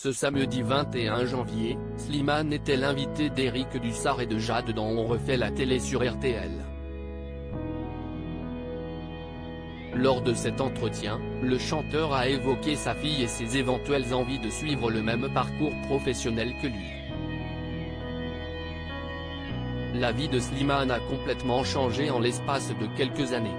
Ce samedi 21 janvier, Slimane était l'invité d'Éric Dussart et de Jade dans On refait la télé sur RTL. Lors de cet entretien, le chanteur a évoqué sa fille et ses éventuelles envies de suivre le même parcours professionnel que lui. La vie de Slimane a complètement changé en l'espace de quelques années.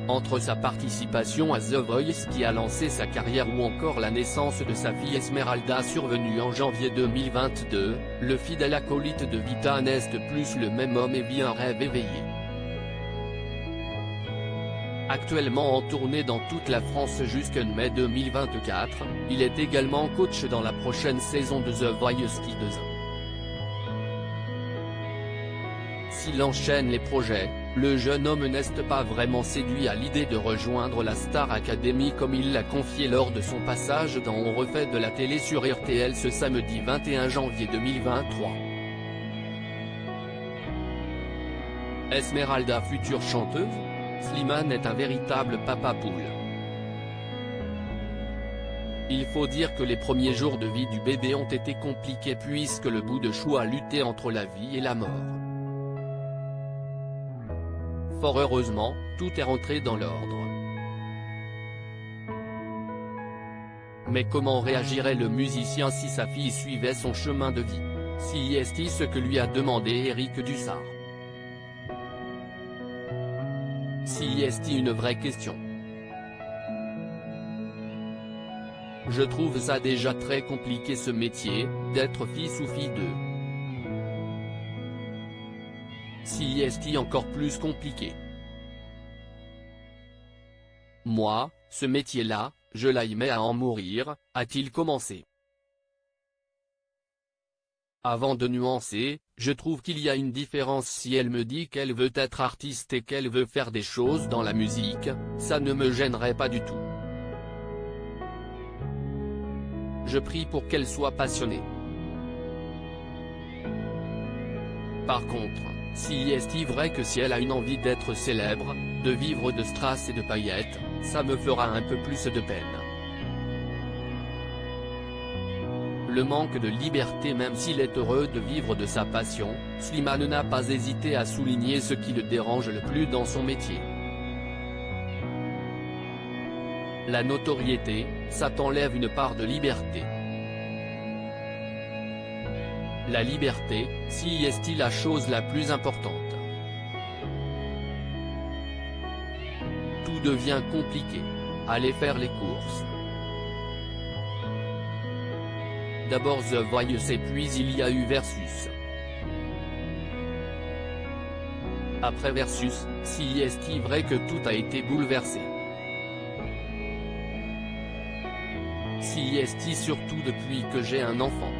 Entre sa participation à The Voice qui a lancé sa carrière ou encore la naissance de sa fille Esmeralda survenue en janvier 2022, le fidèle acolyte de Vita n'est plus le même homme et vit un rêve éveillé. Actuellement en tournée dans toute la France jusqu'en mai 2024, il est également coach dans la prochaine saison de The Voice Kids. S'il enchaîne les projets, le jeune homme n'est pas vraiment séduit à l'idée de rejoindre la Star Academy comme il l'a confié lors de son passage dans On refait de la télé sur RTL ce samedi 21 janvier 2023. Esmeralda future chanteuse? Slimane est un véritable papa poule. Il faut dire que les premiers jours de vie du bébé ont été compliqués puisque le bout de chou a lutté entre la vie et la mort. Fort heureusement, tout est rentré dans l'ordre. Mais comment réagirait le musicien si sa fille suivait son chemin de vie? Si est ce que lui a demandé Éric Dussart. Si est une vraie question. Je trouve ça déjà très compliqué ce métier, d'être fils ou fille de. Si est encore plus compliqué. Moi, ce métier-là, je l'aimais à en mourir, a-t-il commencé. Avant de nuancer, je trouve qu'il y a une différence si elle me dit qu'elle veut être artiste et qu'elle veut faire des choses dans la musique, ça ne me gênerait pas du tout. Je prie pour qu'elle soit passionnée. Par contre, si est vrai que si elle a une envie d'être célèbre, de vivre de strass et de paillettes, ça me fera un peu plus de peine. Le manque de liberté. Même s'il est heureux de vivre de sa passion, Slimane n'a pas hésité à souligner ce qui le dérange le plus dans son métier. La notoriété, ça t'enlève une part de liberté. La liberté, si est la chose la plus importante. Tout devient compliqué. Allez faire les courses. D'abord The Voice et puis il y a eu Versus. Après Versus, si est vrai que tout a été bouleversé. Si est surtout depuis que j'ai un enfant.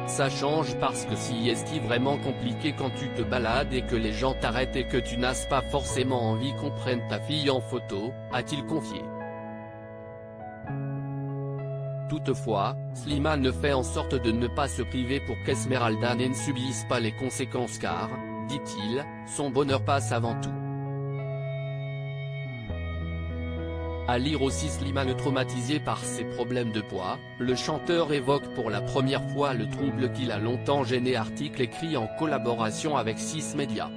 Ça change parce que si est vraiment compliqué quand tu te balades et que les gens t'arrêtent et que tu n'as pas forcément envie qu'on prenne ta fille en photo, a-t-il confié. Toutefois, Slimane fait en sorte de ne pas se priver pour qu'Esmeralda ne subisse pas les conséquences car, dit-il, son bonheur passe avant tout. À lire aussi Slimane traumatisé par ses problèmes de poids, le chanteur évoque pour la première fois le trouble qu'il a longtemps gêné. Article écrit en collaboration avec 6 médias.